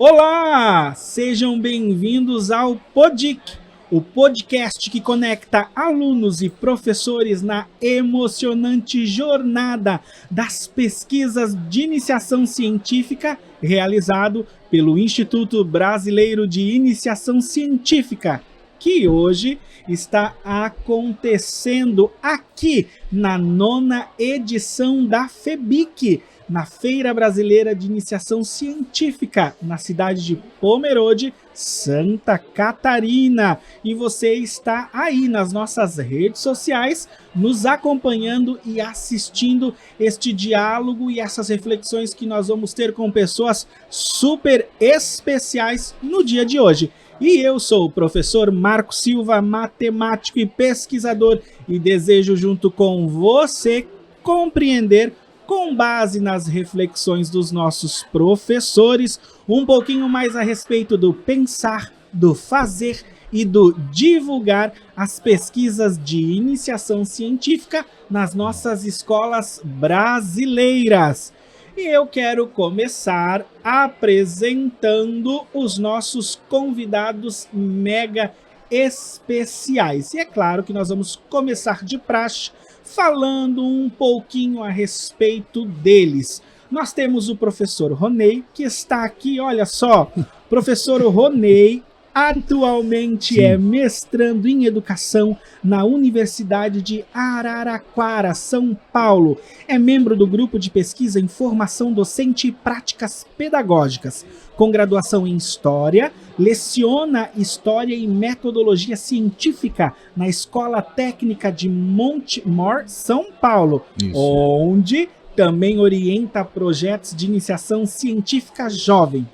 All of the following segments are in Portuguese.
Olá! Sejam bem-vindos ao Podic, o podcast que conecta alunos e professores na emocionante jornada das pesquisas de iniciação científica realizado pelo Instituto Brasileiro de Iniciação Científica, que hoje está acontecendo aqui na 9ª edição da FEBIC, na Feira Brasileira de Iniciação Científica, na cidade de Pomerode, Santa Catarina. E você está aí nas nossas redes sociais, nos acompanhando e assistindo este diálogo e essas reflexões que nós vamos ter com pessoas super especiais no dia de hoje. E eu sou o professor Marco Silva, matemático e pesquisador, e desejo junto com você compreender, com base nas reflexões dos nossos professores, um pouquinho mais a respeito do pensar, do fazer e do divulgar as pesquisas de iniciação científica nas nossas escolas brasileiras. E eu quero começar apresentando os nossos convidados mega especiais. E é claro que nós vamos começar de praxe falando um pouquinho a respeito deles. Nós temos o professor Ronei, que está aqui, olha só. Professor Ronei atualmente é mestrando em educação na Universidade de Araraquara, São Paulo. É membro do grupo de pesquisa em formação docente e práticas pedagógicas, com graduação em História, leciona História e Metodologia Científica na Escola Técnica de Montemor, São Paulo, onde também orienta projetos de iniciação científica jovem.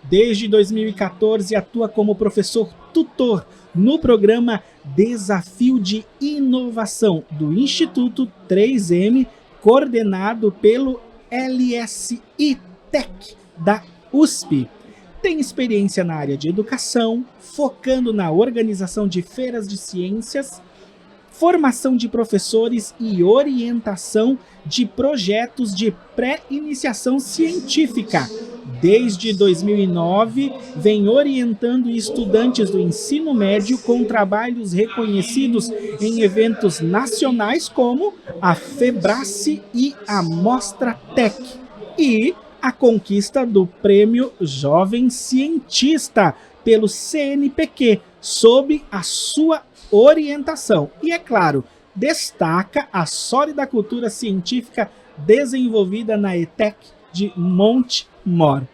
Desde 2014 atua como professor tutor no programa Desafio de Inovação do Instituto 3M, coordenado pelo LSI-TEC da USP. Tem experiência na área de educação, focando na organização de feiras de ciências, formação de professores e orientação de projetos de pré-iniciação científica. Desde 2009, vem orientando estudantes do ensino médio com trabalhos reconhecidos em eventos nacionais como a FEBRACE e a Mostra Tech, e a conquista do Prêmio Jovem Cientista pelo CNPq, sob a sua orientação. E, é claro, destaca a sólida cultura científica desenvolvida na ETEC de Montemor.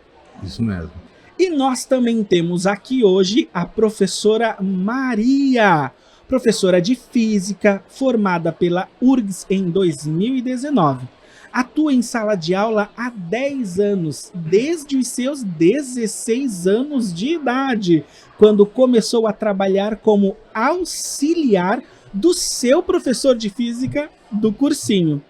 Isso mesmo. E nós também temos aqui hoje a professora Maria, professora de Física, formada pela URGS em 2019. Atua em sala de aula há 10 anos, desde os seus 16 anos de idade, quando começou a trabalhar como auxiliar do seu professor de Física do cursinho.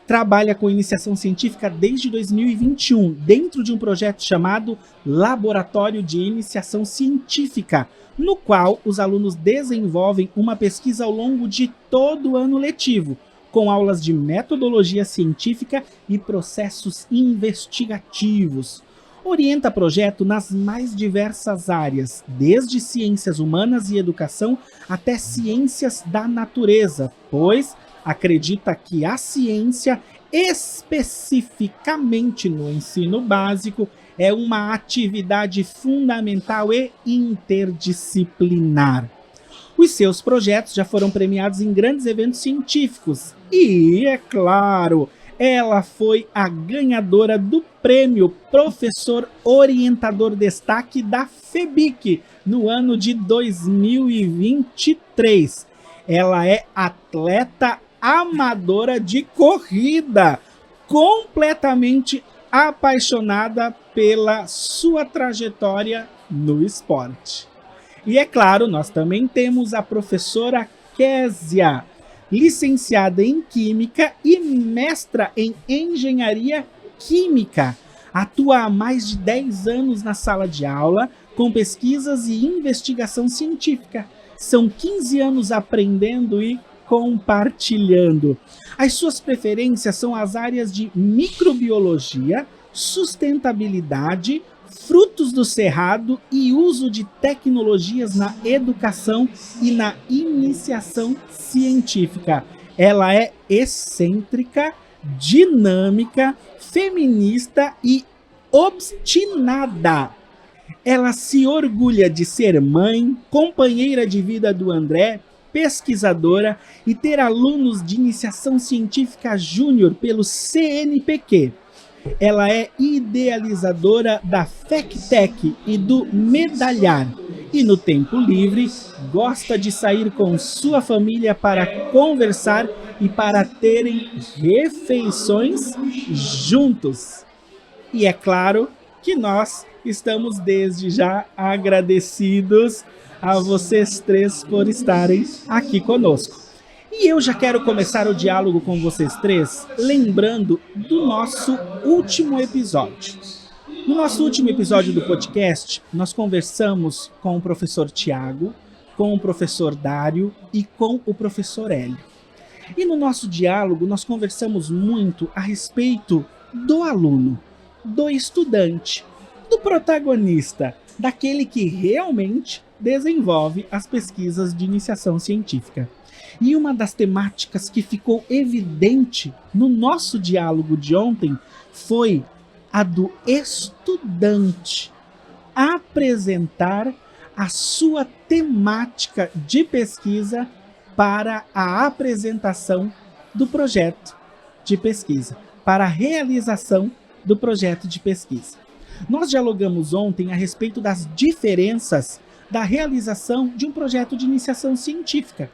Trabalha com iniciação científica desde 2021, dentro de um projeto chamado Laboratório de Iniciação Científica, no qual os alunos desenvolvem uma pesquisa ao longo de todo o ano letivo, com aulas de metodologia científica e processos investigativos. Orienta projeto nas mais diversas áreas, desde ciências humanas e educação até ciências da natureza, pois acredita que a ciência, especificamente no ensino básico, é uma atividade fundamental e interdisciplinar. Os seus projetos já foram premiados em grandes eventos científicos e, é claro, ela foi a ganhadora do prêmio Professor Orientador Destaque da FEBIC no ano de 2023. Ela é atleta amadora de corrida, completamente apaixonada pela sua trajetória no esporte. E, é claro, nós também temos a professora Késia, licenciada em Química e mestra em Engenharia Química. Atua há mais de 10 anos na sala de aula, com pesquisas e investigação científica. São 15 anos aprendendo e compartilhando. As suas preferências são as áreas de microbiologia, sustentabilidade, frutos do cerrado e uso de tecnologias na educação e na iniciação científica. Ela é excêntrica, dinâmica, feminista e obstinada. Ela se orgulha de ser mãe, companheira de vida do André, pesquisadora e ter alunos de iniciação científica júnior pelo CNPq. Ela é idealizadora da FECTEC e do Medalhar. E no tempo livre, gosta de sair com sua família para conversar e para terem refeições juntos. E é claro que nós estamos desde já agradecidos a vocês três por estarem aqui conosco. E eu já quero começar o diálogo com vocês três lembrando do nosso último episódio. No nosso último episódio do podcast, nós conversamos com o professor Tiago, com o professor Dário e com o professor Hélio. E no nosso diálogo, nós conversamos muito a respeito do aluno, do estudante, do protagonista, daquele que realmente desenvolve as pesquisas de iniciação científica. E uma das temáticas que ficou evidente no nosso diálogo de ontem foi a do estudante apresentar a sua temática de pesquisa para a apresentação do projeto de pesquisa, para a realização do projeto de pesquisa. Nós dialogamos ontem a respeito das diferenças da realização de um projeto de iniciação científica,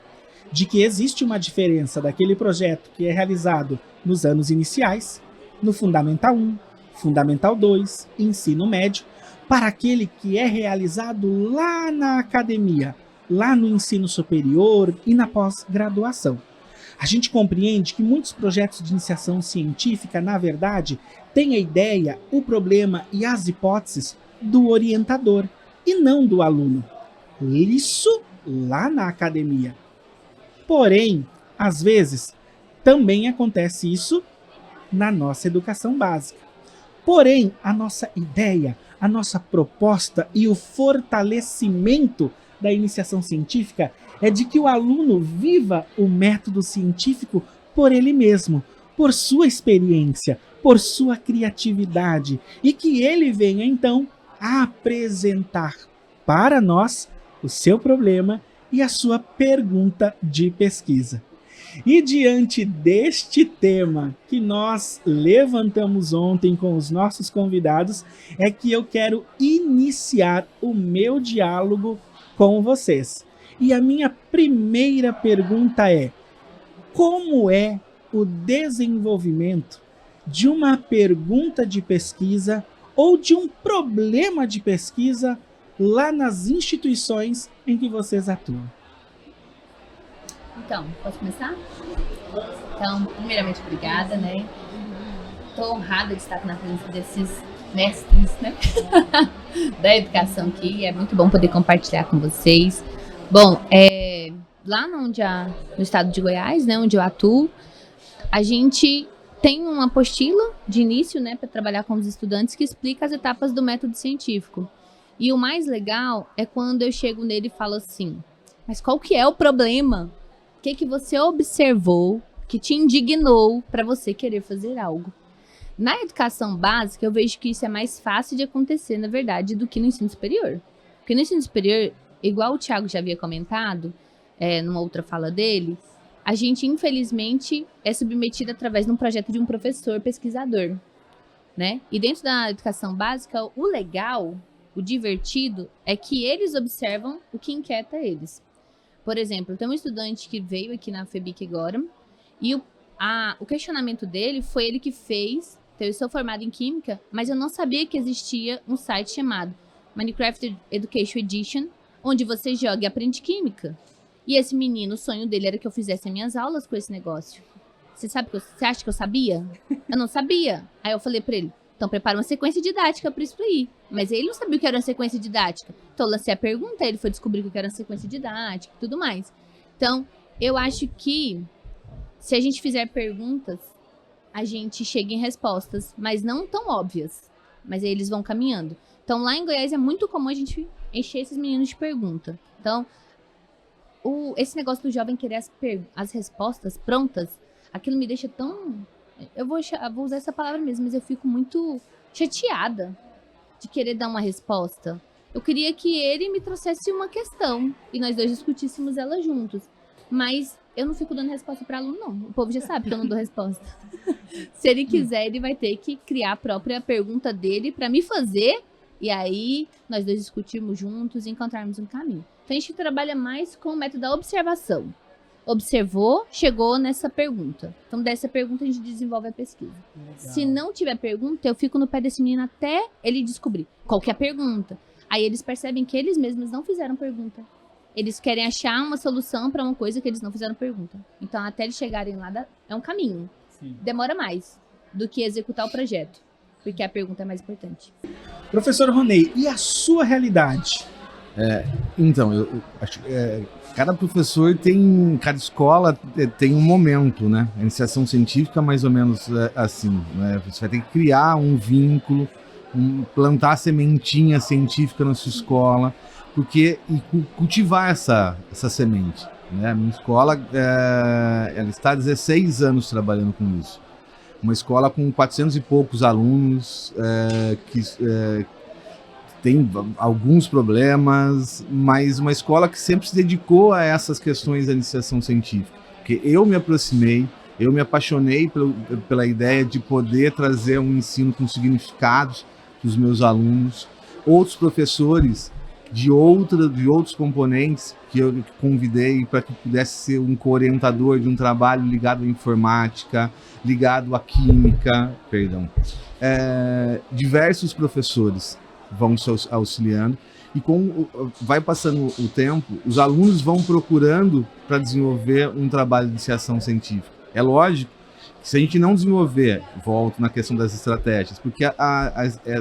de que existe uma diferença daquele projeto que é realizado nos anos iniciais, no Fundamental 1, Fundamental 2, Ensino Médio, para aquele que é realizado lá na academia, lá no ensino superior e na pós-graduação. A gente compreende que muitos projetos de iniciação científica, na verdade, têm a ideia, o problema e as hipóteses do orientador e não do aluno. Isso lá na academia. Porém, às vezes, também acontece isso na nossa educação básica. Porém, a nossa ideia, a nossa proposta e o fortalecimento da iniciação científica é de que o aluno viva o método científico por ele mesmo, por sua experiência, por sua criatividade, e que ele venha, então, a apresentar para nós o seu problema e a sua pergunta de pesquisa. E diante deste tema que nós levantamos ontem com os nossos convidados, é que eu quero iniciar o meu diálogo com vocês. E a minha primeira pergunta é: como é o desenvolvimento de uma pergunta de pesquisa ou de um problema de pesquisa lá nas instituições em que vocês atuam? Então, posso começar? Então, primeiramente, obrigada, né? Estou honrada de estar na presença desses mestres, né? da educação aqui. É muito bom poder compartilhar com vocês. Bom, lá no estado de Goiás, né, onde eu atuo, a gente tem uma apostila de início, né, para trabalhar com os estudantes que explica as etapas do método científico. E o mais legal é quando eu chego nele e falo assim: mas qual que é o problema? O que você observou que te indignou para você querer fazer algo? Na educação básica, eu vejo que isso é mais fácil de acontecer, na verdade, do que no ensino superior. Porque no ensino superior, igual o Thiago já havia comentado, numa outra fala dele, a gente, infelizmente, é submetido através de um projeto de um professor pesquisador, né? E dentro da educação básica, o legal, o divertido, é que eles observam o que inquieta eles. Por exemplo, tem um estudante que veio aqui na FEBIC agora, e o questionamento dele foi ele que fez. Então, eu sou formada em Química, mas eu não sabia que existia um site chamado Minecraft Education Edition, onde você joga e aprende Química. E esse menino, o sonho dele era que eu fizesse as minhas aulas com esse negócio. Você acha que eu sabia? Eu não sabia. Aí eu falei pra ele: então prepara uma sequência didática para isso aí. Mas ele não sabia o que era uma sequência didática. Então eu lancei a pergunta, ele foi descobrir o que era uma sequência didática e tudo mais. Então, eu acho que se a gente fizer perguntas, a gente chega em respostas, mas não tão óbvias. Mas aí eles vão caminhando. Então, lá em Goiás é muito comum a gente encher esses meninos de pergunta. Então, esse negócio do jovem querer as respostas prontas, aquilo me deixa tão... Eu vou usar essa palavra mesmo, mas eu fico muito chateada de querer dar uma resposta. Eu queria que ele me trouxesse uma questão e nós dois discutíssemos ela juntos. Mas eu não fico dando resposta para aluno, não. O povo já sabe que eu não dou resposta. Se ele quiser, ele vai ter que criar a própria pergunta dele para me fazer. E aí, nós dois discutirmos juntos e encontrarmos um caminho. Então, a gente trabalha mais com o método da observação. Observou, chegou nessa pergunta. Então, dessa pergunta, a gente desenvolve a pesquisa. Legal. Se não tiver pergunta, eu fico no pé desse menino até ele descobrir qual que é a pergunta. Aí, eles percebem que eles mesmos não fizeram pergunta. Eles querem achar uma solução para uma coisa que eles não fizeram pergunta. Então, até eles chegarem lá, é um caminho. Sim. Demora mais do que executar o projeto. Porque a pergunta é mais importante. Professor Ronei, e a sua realidade? Então, eu acho cada professor cada escola tem um momento, né? A iniciação científica mais ou menos assim, né? Você vai ter que criar um vínculo, plantar a sementinha científica na sua escola, e cultivar essa semente, né? A minha escola, ela está há 16 anos trabalhando com isso. Uma escola com 400 e poucos alunos, que tem alguns problemas, mas uma escola que sempre se dedicou a essas questões da iniciação científica. Porque eu me aproximei, eu me apaixonei pela ideia de poder trazer um ensino com significados para os meus alunos. Outros professores de outros componentes que eu convidei para que pudesse ser um co-orientador de um trabalho ligado à informática, ligado à química, diversos professores vão se auxiliando e vai passando o tempo, os alunos vão procurando para desenvolver um trabalho de iniciação científica. É lógico que se a gente não desenvolver, volto na questão das estratégias, porque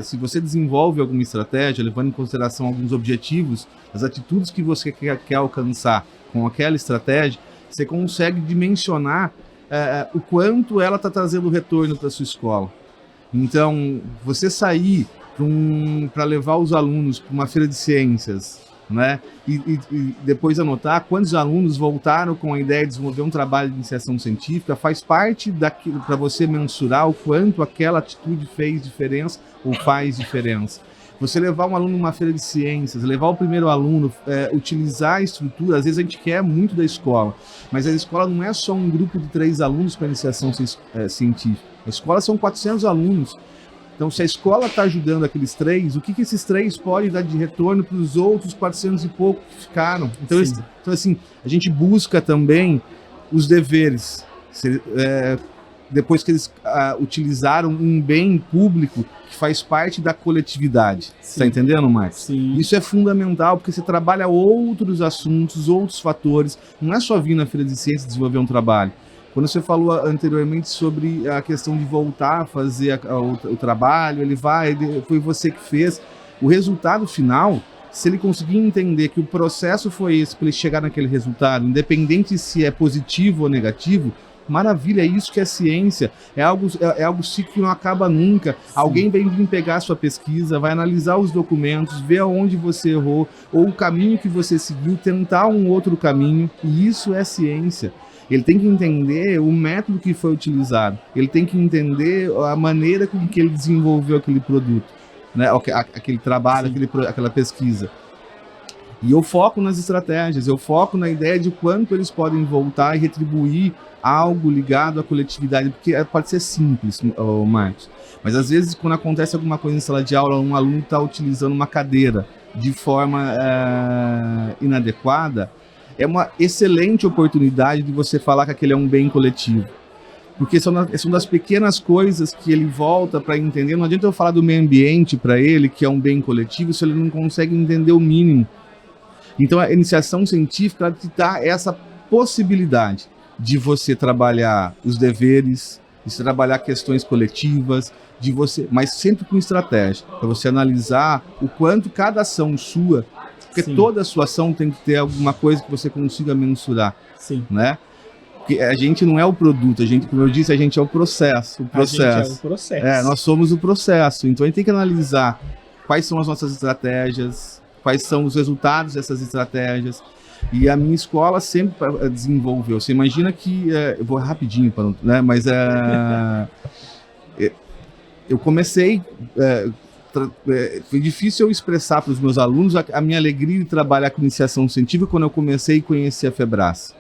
se você desenvolve alguma estratégia, levando em consideração alguns objetivos, as atitudes que você quer alcançar com aquela estratégia, você consegue dimensionar o quanto ela está trazendo retorno para a sua escola. Então, você sair para levar os alunos para uma feira de ciências, né? E depois anotar quantos alunos voltaram com a ideia de desenvolver um trabalho de iniciação científica, faz parte daquilo para você mensurar o quanto aquela atitude fez diferença ou faz diferença. Você levar um aluno numa feira de ciências, levar o primeiro aluno, utilizar a estrutura, às vezes a gente quer muito da escola, mas a escola não é só um grupo de 3 alunos para iniciação científica. A escola são 400 alunos. Então, se a escola está ajudando aqueles 3, o que esses 3 podem dar de retorno para os outros 400 e pouco que ficaram? Então, assim, a gente busca também os deveres. Depois que eles utilizaram um bem público que faz parte da coletividade. Está entendendo, Marcos? Sim. Isso é fundamental, porque você trabalha outros assuntos, outros fatores. Não é só vir na Feira de Ciências e desenvolver um trabalho. Quando você falou anteriormente sobre a questão de voltar a fazer o trabalho, foi você que fez. O resultado final, se ele conseguir entender que o processo foi esse para ele chegar naquele resultado, independente se é positivo ou negativo, maravilha, é isso que é ciência, é algo ciclo que não acaba nunca. Sim. Alguém vem vir pegar a sua pesquisa, vai analisar os documentos, ver aonde você errou, ou o caminho que você seguiu, tentar um outro caminho, e isso é ciência. Ele tem que entender o método que foi utilizado, ele tem que entender a maneira com que ele desenvolveu aquele produto, né? Aquele trabalho, aquela pesquisa. E eu foco nas estratégias, eu foco na ideia de quanto eles podem voltar e retribuir algo ligado à coletividade, porque pode ser simples, Marcos, mas às vezes quando acontece alguma coisa em sala de aula, um aluno está utilizando uma cadeira de forma inadequada, é uma excelente oportunidade de você falar que aquele é um bem coletivo. Porque são das pequenas coisas que ele volta para entender. Não adianta eu falar do meio ambiente para ele, que é um bem coletivo, se ele não consegue entender o mínimo. Então a iniciação científica ela te dá essa possibilidade de você trabalhar os deveres, de você trabalhar questões coletivas, mas sempre com estratégia, para você analisar o quanto cada ação sua, porque Sim. toda a sua ação tem que ter alguma coisa que você consiga mensurar, Sim. né? Porque a gente não é o produto, a gente, como eu disse, a gente é o processo. A gente é o processo. Nós somos o processo. Então a gente tem que analisar quais são as nossas estratégias, quais são os resultados dessas estratégias. E a minha escola sempre desenvolveu. Você imagina que... eu vou rapidinho, né? Mas eu comecei... foi difícil eu expressar para os meus alunos a minha alegria de trabalhar com iniciação científica quando eu comecei a conhecer a FEBRAS.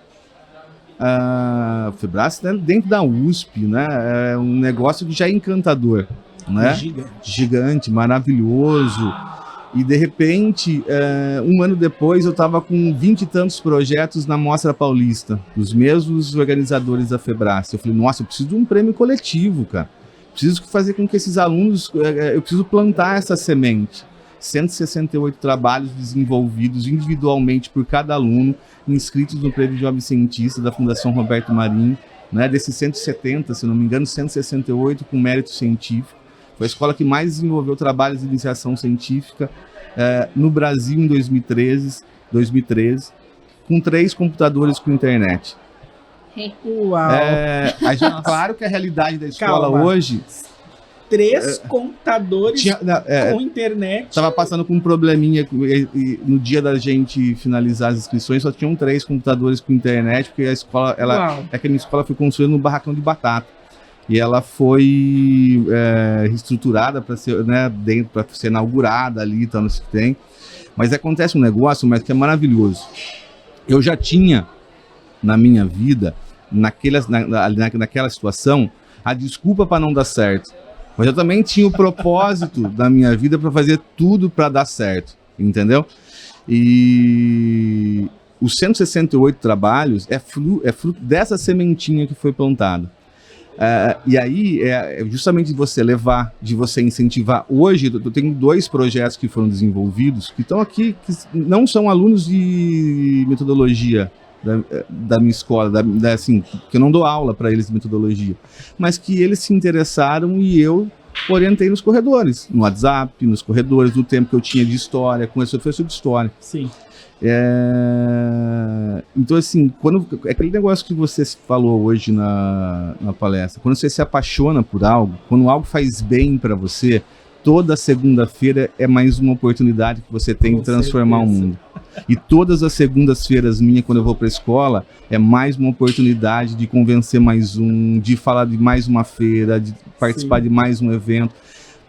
A FEBRAS, né, dentro da USP, né? É um negócio que já é encantador. Né? Gigante, maravilhoso. E de repente, um ano depois, eu estava com 20 e tantos projetos na Mostra Paulista, os mesmos organizadores da FEBRAS. Eu falei, nossa, eu preciso de um prêmio coletivo, cara. Preciso fazer com que esses alunos, eu preciso plantar essa semente. 168 trabalhos desenvolvidos individualmente por cada aluno, inscritos no Prêmio Jovem Cientista da Fundação Roberto Marinho, né? Desses 170, se não me engano, 168 com mérito científico. Foi a escola que mais desenvolveu trabalhos de iniciação científica no Brasil em 2013, com 3 computadores com internet. Uau! Claro que a realidade da escola hoje... 3 computadores com internet. Estava passando com um probleminha no dia da gente finalizar as inscrições, só tinham 3 computadores com internet, porque a escola, que a minha escola foi construída no barracão de batata. E ela foi reestruturada para ser, né, para ser inaugurada ali, tal, não sei o que tem. Mas acontece um negócio, mas que é maravilhoso. Eu já tinha, na minha vida, naquela situação, a desculpa para não dar certo. Mas eu também tinha o propósito da minha vida para fazer tudo para dar certo, entendeu? E os 168 trabalhos é fruto dessa sementinha que foi plantada. E aí, justamente de você levar, de você incentivar. Hoje, eu tenho 2 projetos que foram desenvolvidos, que estão aqui, que não são alunos de metodologia da minha escola, assim, que eu não dou aula para eles de metodologia, mas que eles se interessaram e eu orientei nos corredores, no WhatsApp, nos corredores, no tempo que eu tinha de história, com esse professor de história. Sim. Então, assim, aquele negócio que você falou hoje na palestra, quando você se apaixona por algo, quando algo faz bem para você, toda segunda-feira é mais uma oportunidade que você tem de transformar o mundo. E todas as segundas-feiras minhas, quando eu vou para a escola, é mais uma oportunidade de convencer mais de falar de mais uma feira, de participar de mais um evento.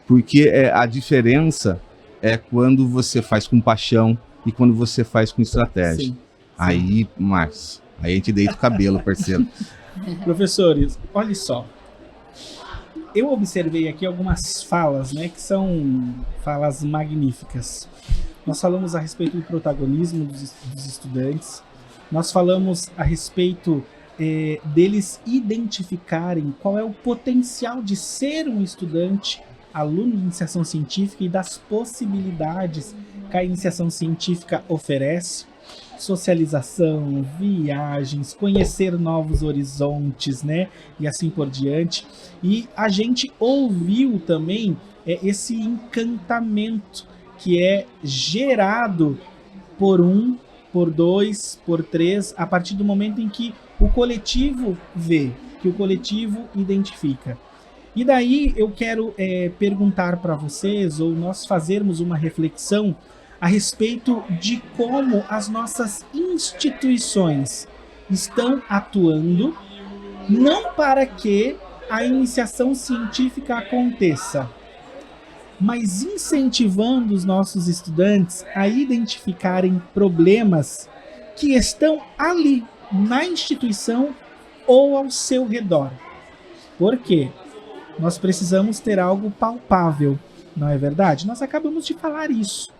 Porque a diferença é quando você faz com paixão e quando você faz com estratégia. Sim. Aí, Márcio, aí a gente deita o cabelo, parceiro. Professores, olha só. Eu observei aqui algumas falas, né, que são falas magníficas. Nós falamos a respeito do protagonismo dos estudantes, nós falamos a respeito deles identificarem qual é o potencial de ser um estudante, aluno de iniciação científica e das possibilidades que a iniciação científica oferece. Socialização, viagens, conhecer novos horizontes, né? E assim por diante. E a gente ouviu também esse encantamento que é gerado por 1, por 2, por 3, a partir do momento em que o coletivo vê, que o coletivo identifica. E daí eu quero perguntar para vocês, ou nós fazermos uma reflexão a respeito de como as nossas instituições estão atuando, não para que a iniciação científica aconteça, mas incentivando os nossos estudantes a identificarem problemas que estão ali, na instituição ou ao seu redor. Por quê? Nós precisamos ter algo palpável, não é verdade? Nós acabamos de falar isso.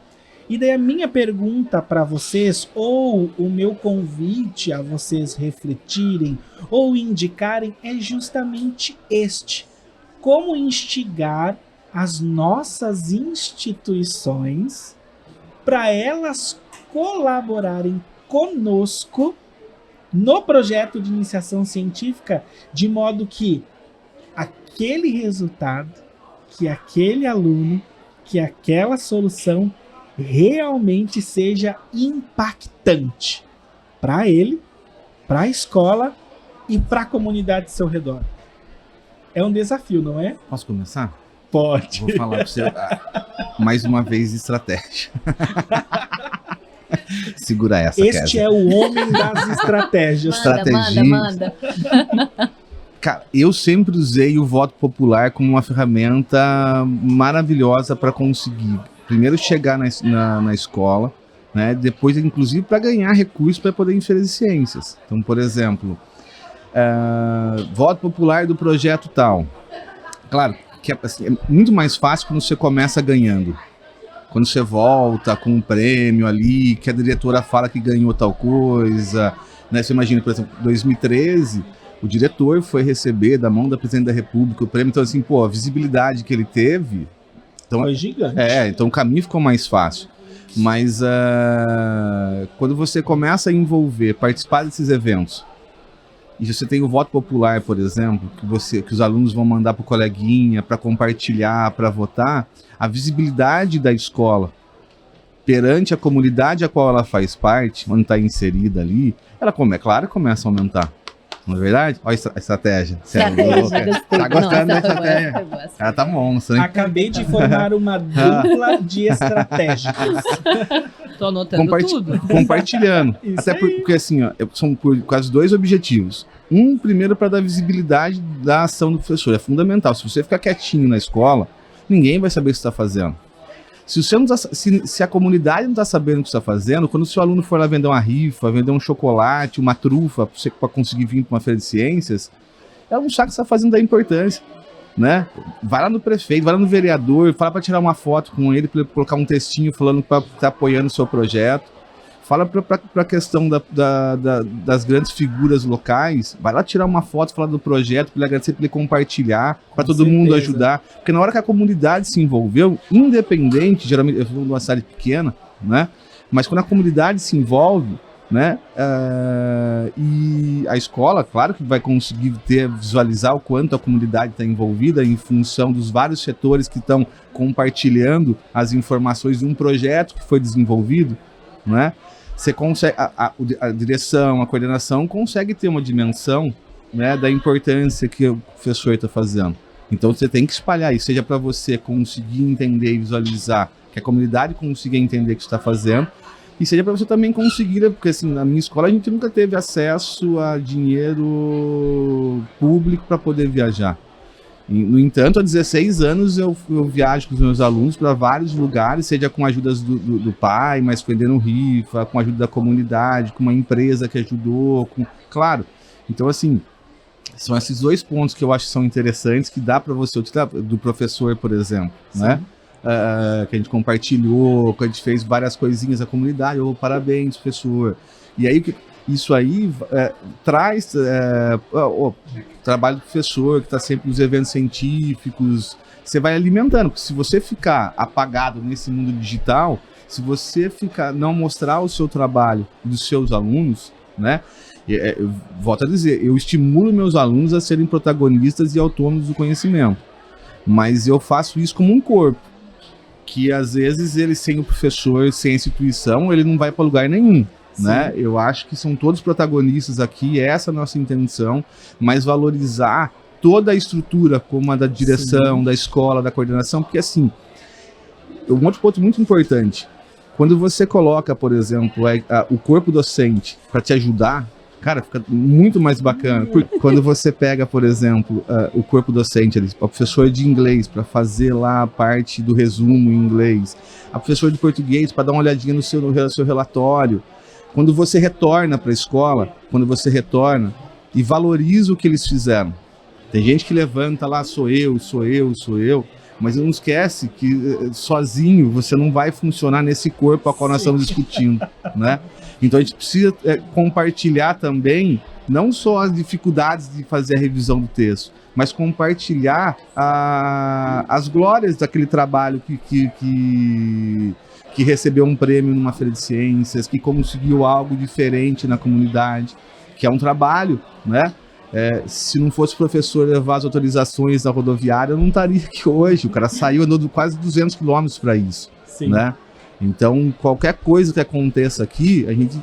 E daí a minha pergunta para vocês, ou o meu convite a vocês refletirem ou indicarem, é justamente este. Como instigar as nossas instituições para elas colaborarem conosco no projeto de iniciação científica, de modo que aquele resultado, que aquele aluno, que aquela solução realmente seja impactante para ele, para a escola e para a comunidade ao seu redor? É um desafio, não é? Posso começar? Pode. Vou falar para você mais uma vez estratégia. Segura essa, Este Kézia. é o homem das estratégias. Estratégia. Manda. Cara, eu sempre usei o voto popular como uma ferramenta maravilhosa para conseguir, primeiro, chegar na escola, né? Depois, inclusive, para ganhar recursos para poder inferir ciências. Então, por exemplo, voto popular do projeto tal. Claro que assim, é muito mais fácil quando você começa ganhando. Quando você volta com um prêmio ali, que a diretora fala que ganhou tal coisa, né? Você imagina, por exemplo, 2013, o diretor foi receber da mão da Presidente da República o prêmio, então assim, pô, a visibilidade que ele teve... Então, foi gigante. Então o caminho ficou mais fácil. Mas quando você começa a envolver, participar desses eventos, e você tem o voto popular, por exemplo, que os alunos vão mandar para o coleguinha, para compartilhar, para votar, a visibilidade da escola perante a comunidade a qual ela faz parte, onde está inserida ali, ela claro que começa a aumentar. Não é verdade? Olha a estratégia. Tá gostando da estratégia? Ela tá monstro, hein? Acabei de formar uma dupla de estratégicos. Tô anotando tudo. Compartilhando. Isso Até aí. porque assim, ó, são por quase dois objetivos. Primeiro, para dar visibilidade da ação do professor. É fundamental. Se você ficar quietinho na escola, ninguém vai saber o que você está fazendo. Se a comunidade não está sabendo o que você está fazendo, quando o seu aluno for lá vender uma rifa, vender um chocolate, uma trufa, para conseguir vir para uma feira de ciências, ela não sabe o que você está fazendo da importância, né? Vai lá no prefeito, vai lá no vereador, fala para tirar uma foto com ele, para ele colocar um textinho falando que está apoiando o seu projeto. Fala para a questão das grandes figuras locais, vai lá tirar uma foto, falar do projeto, para ele agradecer, para ele compartilhar, para todo mundo ajudar. Porque na hora que a comunidade se envolveu, independente, geralmente eu falo de uma cidade pequena, né? Mas quando a comunidade se envolve, né? E a escola, claro que vai conseguir visualizar o quanto a comunidade está envolvida em função dos vários setores que estão compartilhando as informações de um projeto que foi desenvolvido, né? Você consegue, a direção, a coordenação consegue ter uma dimensão, né, da importância que o professor está fazendo. Então você tem que espalhar isso, seja para você conseguir entender e visualizar, que a comunidade consiga entender o que você está fazendo, e seja para você também conseguir, porque assim, na minha escola a gente nunca teve acesso a dinheiro público para poder viajar. No entanto, há 16 anos eu viajo com os meus alunos para vários lugares, seja com ajudas do pai, mas vendendo rifa, com a ajuda da comunidade, com uma empresa que ajudou, claro. Então, assim, são esses dois pontos que eu acho que são interessantes, que dá para você utilizar, do professor, por exemplo, né? Que a gente compartilhou, que a gente fez várias coisinhas na comunidade, parabéns, professor. E aí, isso aí traz o trabalho do professor, que está sempre nos eventos científicos, você vai alimentando, porque se você ficar apagado nesse mundo digital, se você não mostrar o seu trabalho dos seus alunos, né? Eu volto a dizer, eu estimulo meus alunos a serem protagonistas e autônomos do conhecimento, mas eu faço isso como um corpo, que às vezes ele sem o professor, sem a instituição, ele não vai para lugar nenhum. Né? Eu acho que são todos protagonistas aqui, essa é a nossa intenção, mas valorizar toda a estrutura, como a da direção, da escola, da coordenação, porque assim, um outro ponto muito importante, quando você coloca, por exemplo, o corpo docente para te ajudar, cara, fica muito mais bacana. Quando você pega, por exemplo, o corpo docente, o professor de inglês para fazer lá a parte do resumo em inglês, a professora de português para dar uma olhadinha no seu relatório. Quando você retorna para a escola, e valoriza o que eles fizeram. Tem gente que levanta lá, sou eu, mas não esquece que sozinho você não vai funcionar nesse corpo a qual nós estamos discutindo, né? Então a gente precisa compartilhar também, não só as dificuldades de fazer a revisão do texto, mas compartilhar as glórias daquele trabalho que recebeu um prêmio numa feira de ciências, que conseguiu algo diferente na comunidade, que é um trabalho, né? Se não fosse o professor levar as autorizações da rodoviária, eu não estaria aqui hoje. O cara saiu, andou quase 200 quilômetros para isso, né? Então, qualquer coisa que aconteça aqui, a gente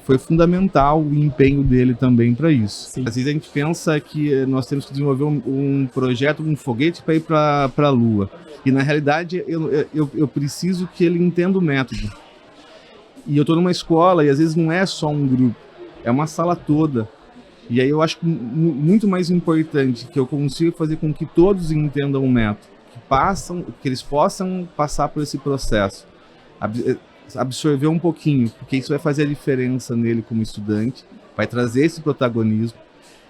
foi fundamental o empenho dele também para isso. Sim. Às vezes a gente pensa que nós temos que desenvolver um projeto, um foguete para ir para a Lua. E na realidade eu preciso que ele entenda o método. E eu estou numa escola e às vezes não é só um grupo, é uma sala toda. E aí eu acho muito mais importante que eu consiga fazer com que todos entendam o método, que eles possam passar por esse processo, absorver um pouquinho, porque isso vai fazer a diferença nele como estudante, vai trazer esse protagonismo.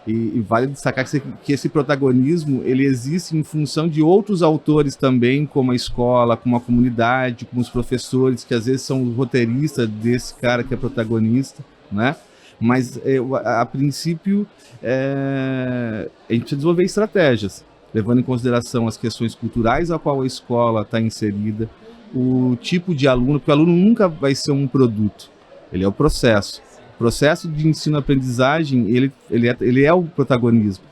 E vale destacar que esse protagonismo ele existe em função de outros autores também, como a escola, como a comunidade, como os professores, que às vezes são os roteiristas desse cara que é protagonista, né? Mas a princípio a gente precisa desenvolver estratégias, levando em consideração as questões culturais a qual a escola está inserida, o tipo de aluno, porque o aluno nunca vai ser um produto, ele é o processo. O processo de ensino-aprendizagem, ele é o protagonismo.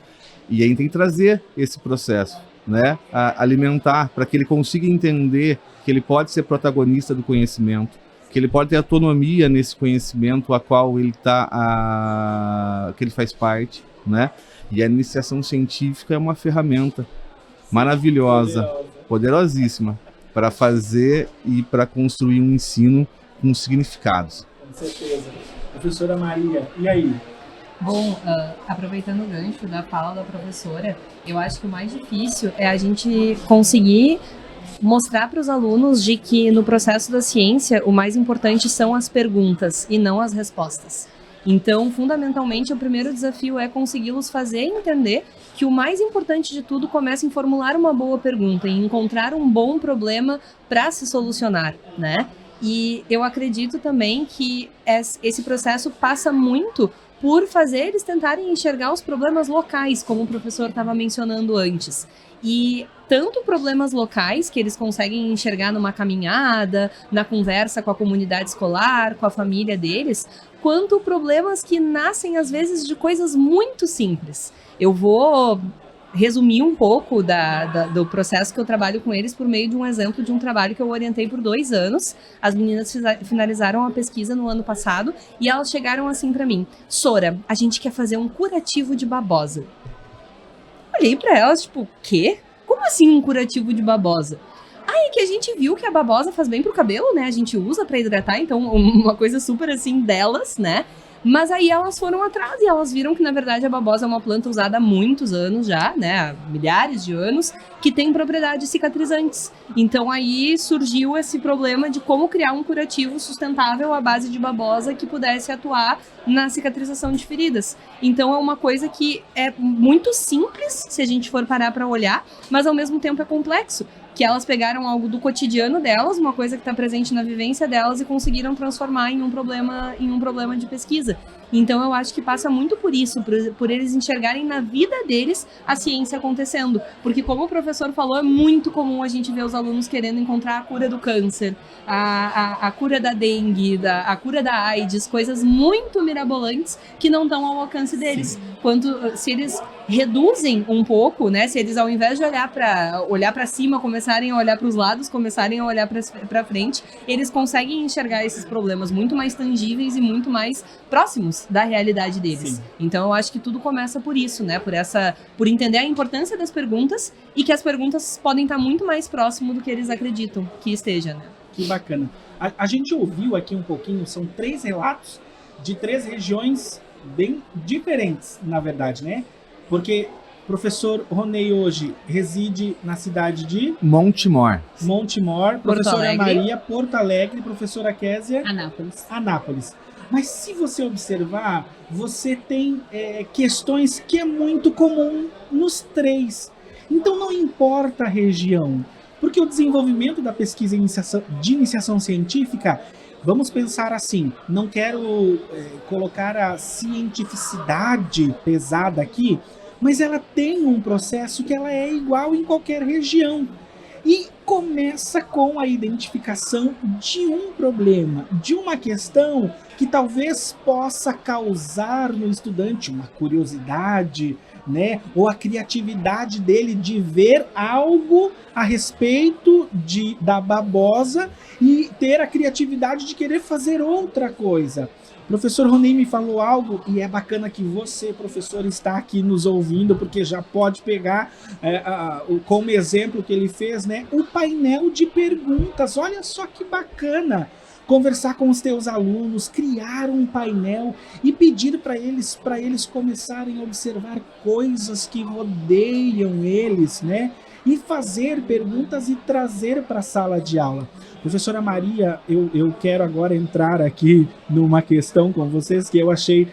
E a gente tem que trazer esse processo, né? Alimentar para que ele consiga entender que ele pode ser protagonista do conhecimento, que ele pode ter autonomia nesse conhecimento a qual ele que ele faz parte, né? E a iniciação científica é uma ferramenta maravilhosa, poderosíssima, para fazer e para construir um ensino com significados. Com certeza. Professora Maria, e aí? Bom, aproveitando o gancho da fala da professora, eu acho que o mais difícil é a gente conseguir mostrar para os alunos de que no processo da ciência o mais importante são as perguntas e não as respostas. Então, fundamentalmente, o primeiro desafio é consegui-los fazer entender que o mais importante de tudo começa em formular uma boa pergunta, em encontrar um bom problema para se solucionar, né? E eu acredito também que esse processo passa muito por fazer eles tentarem enxergar os problemas locais, como o professor estava mencionando antes. E tanto problemas locais que eles conseguem enxergar numa caminhada, na conversa com a comunidade escolar, com a família deles, quanto problemas que nascem às vezes de coisas muito simples. Eu vou resumir um pouco do processo que eu trabalho com eles por meio de um exemplo de um trabalho que eu orientei por 2 anos. As meninas finalizaram a pesquisa no ano passado e elas chegaram assim para mim: Sora, a gente quer fazer um curativo de babosa. Olhei para elas, tipo, quê? Como assim um curativo de babosa? Aí que a gente viu que a babosa faz bem pro cabelo, né? A gente usa para hidratar, então uma coisa super assim delas, né? Mas aí elas foram atrás e elas viram que, na verdade, a babosa é uma planta usada há muitos anos já, né, há milhares de anos, que tem propriedades cicatrizantes. Então aí surgiu esse problema de como criar um curativo sustentável à base de babosa que pudesse atuar na cicatrização de feridas. Então é uma coisa que é muito simples, se a gente for parar para olhar, mas ao mesmo tempo é complexo. Que elas pegaram algo do cotidiano delas, uma coisa que está presente na vivência delas, e conseguiram transformar em um problema de pesquisa. Então eu acho que passa muito por isso, por eles enxergarem na vida deles a ciência acontecendo. Porque como o professor falou, é muito comum a gente ver os alunos querendo encontrar a cura do câncer, a cura da dengue, a cura da AIDS, coisas muito mirabolantes que não estão ao alcance deles. Se eles reduzem um pouco, né? Se eles, ao invés de olhar para cima, começarem a olhar para os lados, começarem a olhar para frente, eles conseguem enxergar esses problemas muito mais tangíveis e muito mais próximos da realidade deles. Sim. Então eu acho que tudo começa por isso, né? Por entender a importância das perguntas e que as perguntas podem estar muito mais próximo do que eles acreditam que esteja, né? Que bacana. A gente ouviu aqui um pouquinho, são 3 relatos de 3 regiões bem diferentes, na verdade, né? Porque o professor Ronei hoje reside na cidade de Montemor, professora Maria, Porto Alegre, professora Késia, Anápolis. Mas se você observar, você tem questões que é muito comum nos 3. Então não importa a região, porque o desenvolvimento da pesquisa de iniciação científica, vamos pensar assim, não quero colocar a cientificidade pesada aqui, mas ela tem um processo que ela é igual em qualquer região. E começa com a identificação de um problema, de uma questão que talvez possa causar no estudante uma curiosidade, né? Ou a criatividade dele de ver algo a respeito da babosa e ter a criatividade de querer fazer outra coisa. O professor Ronei me falou algo e é bacana que você, professor, está aqui nos ouvindo, porque já pode pegar como exemplo que ele fez, né? O painel de perguntas. Olha só que bacana! Conversar com os teus alunos, criar um painel e pedir para eles começarem a observar coisas que rodeiam eles, né? E fazer perguntas e trazer para a sala de aula. Professora Maria, eu quero agora entrar aqui numa questão com vocês que eu achei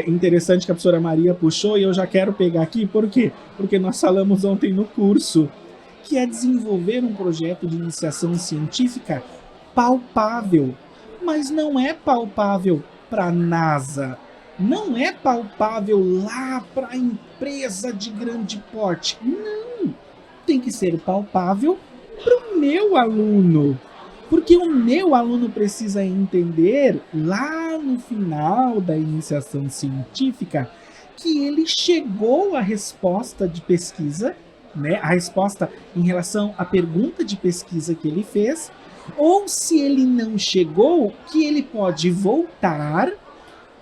interessante que a professora Maria puxou e eu já quero pegar aqui. Por quê? Porque nós falamos ontem no curso que é desenvolver um projeto de iniciação científica palpável. Mas não é palpável para a NASA, não é palpável lá para a empresa de grande porte. Não, tem que ser palpável para o meu aluno. Porque o meu aluno precisa entender, lá no final da iniciação científica, que ele chegou à resposta de pesquisa, né? A resposta em relação à pergunta de pesquisa que ele fez, ou se ele não chegou, que ele pode voltar,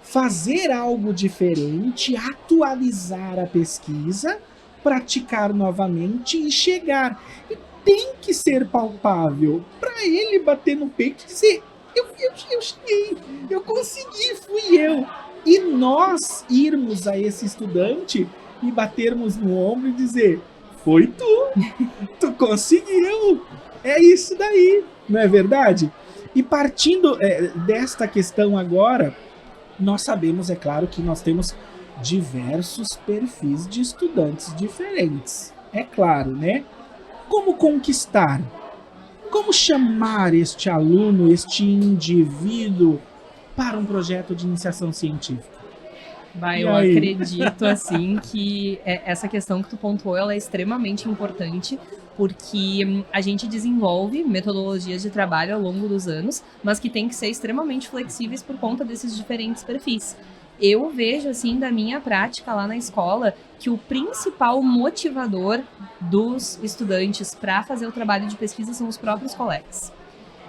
fazer algo diferente, atualizar a pesquisa, praticar novamente e chegar. E tem que ser palpável para ele bater no peito e dizer: eu cheguei, eu consegui, fui eu. E nós irmos a esse estudante e batermos no ombro e dizer: foi tu conseguiu, é isso daí. Não é verdade? E partindo desta questão agora, nós sabemos, é claro, que nós temos diversos perfis de estudantes diferentes. É claro, né? Como conquistar? Como chamar este aluno, este indivíduo para um projeto de iniciação científica? Eu acredito, assim, que essa questão que tu pontuou, ela é extremamente importante, porque a gente desenvolve metodologias de trabalho ao longo dos anos, mas que tem que ser extremamente flexíveis por conta desses diferentes perfis. Eu vejo, assim, da minha prática lá na escola, que o principal motivador dos estudantes para fazer o trabalho de pesquisa são os próprios colegas.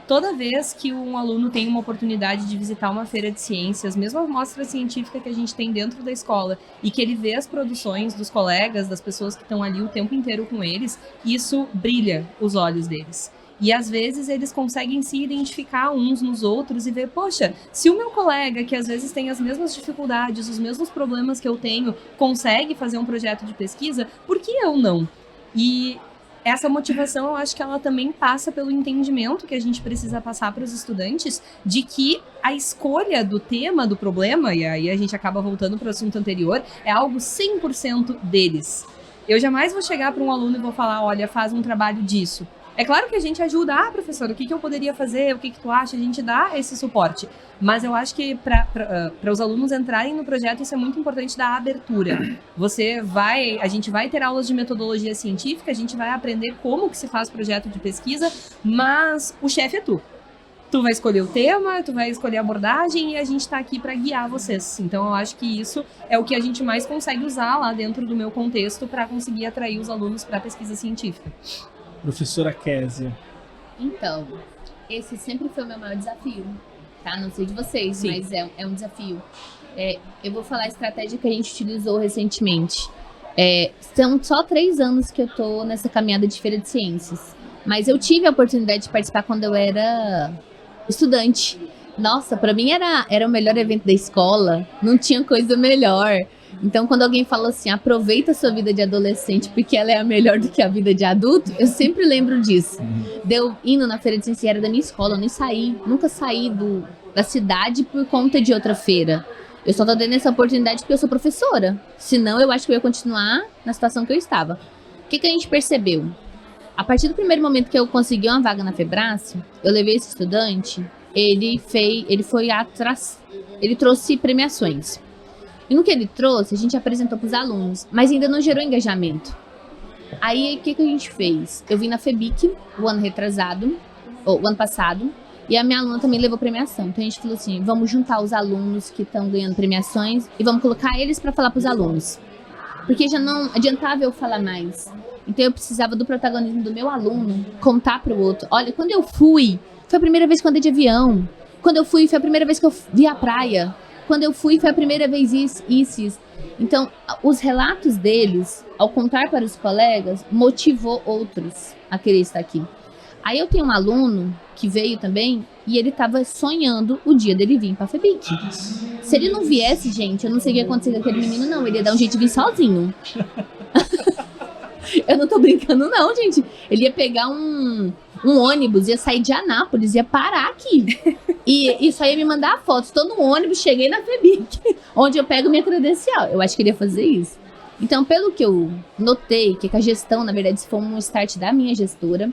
Toda vez que um aluno tem uma oportunidade de visitar uma feira de ciências, mesmo a mostra científica que a gente tem dentro da escola, e que ele vê as produções dos colegas, das pessoas que estão ali o tempo inteiro com eles, isso brilha os olhos deles. E às vezes eles conseguem se identificar uns nos outros e ver, poxa, se o meu colega, que às vezes tem as mesmas dificuldades, os mesmos problemas que eu tenho, consegue fazer um projeto de pesquisa, por que eu não? E essa motivação, eu acho que ela também passa pelo entendimento que a gente precisa passar para os estudantes de que a escolha do tema, do problema, e aí a gente acaba voltando para o assunto anterior, é algo 100% deles. Eu jamais vou chegar para um aluno e vou falar, olha, faz um trabalho disso. É claro que a gente ajuda, professor, o que eu poderia fazer, o que tu acha, a gente dá esse suporte. Mas eu acho que para os alunos entrarem no projeto, isso é muito importante da abertura. A gente vai ter aulas de metodologia científica, a gente vai aprender como que se faz projeto de pesquisa, mas o chefe é tu. Tu vai escolher o tema, tu vai escolher a abordagem e a gente está aqui para guiar vocês. Então eu acho que isso é o que a gente mais consegue usar lá dentro do meu contexto para conseguir atrair os alunos para a pesquisa científica. Professora Késia. Então, esse sempre foi o meu maior desafio, tá? Não sei de vocês, sim, mas é um desafio. Eu vou falar a estratégia que a gente utilizou recentemente. São só 3 anos que eu tô nessa caminhada de feira de ciências, mas eu tive a oportunidade de participar quando eu era estudante. Nossa, pra mim era o melhor evento da escola, não tinha coisa melhor. Então, quando alguém fala assim, aproveita a sua vida de adolescente porque ela é a melhor do que a vida de adulto, eu sempre lembro disso. Deu indo na feira de ciência, era da minha escola, eu nunca saí da cidade por conta de outra feira. Eu só tô dando essa oportunidade porque eu sou professora. Senão, eu acho que eu ia continuar na situação que eu estava. O que a gente percebeu? A partir do primeiro momento que eu consegui uma vaga na Febrace, eu levei esse estudante, ele foi atrás, ele trouxe premiações. E no que ele trouxe, a gente apresentou para os alunos, mas ainda não gerou engajamento. Aí, o que a gente fez? Eu vim na FEBIC o ano passado, e a minha aluna também levou premiação. Então a gente falou assim, vamos juntar os alunos que estão ganhando premiações e vamos colocar eles para falar para os alunos. Porque já não adiantava eu falar mais. Então eu precisava do protagonismo do meu aluno, contar para o outro. Olha, quando eu fui, foi a primeira vez que eu andei de avião. Quando eu fui, foi a primeira vez que eu vi a praia. Quando eu fui, foi a primeira vez isso. Então, os relatos deles, ao contar para os colegas, motivou outros a querer estar aqui. Aí eu tenho um aluno que veio também e ele estava sonhando o dia dele vir para a FEBIC. Se ele não viesse, gente, eu não sei o que ia acontecer com aquele menino, não. Ele ia dar um jeito de vir sozinho. Eu não tô brincando, não, gente. Ele ia pegar um ônibus, ia sair de Anápolis, ia parar aqui. E só ia me mandar fotos. Tô no ônibus, cheguei na FEBIC, onde eu pego minha credencial. Eu acho que ele ia fazer isso. Então, pelo que eu notei, que a gestão, na verdade, isso foi um start da minha gestora,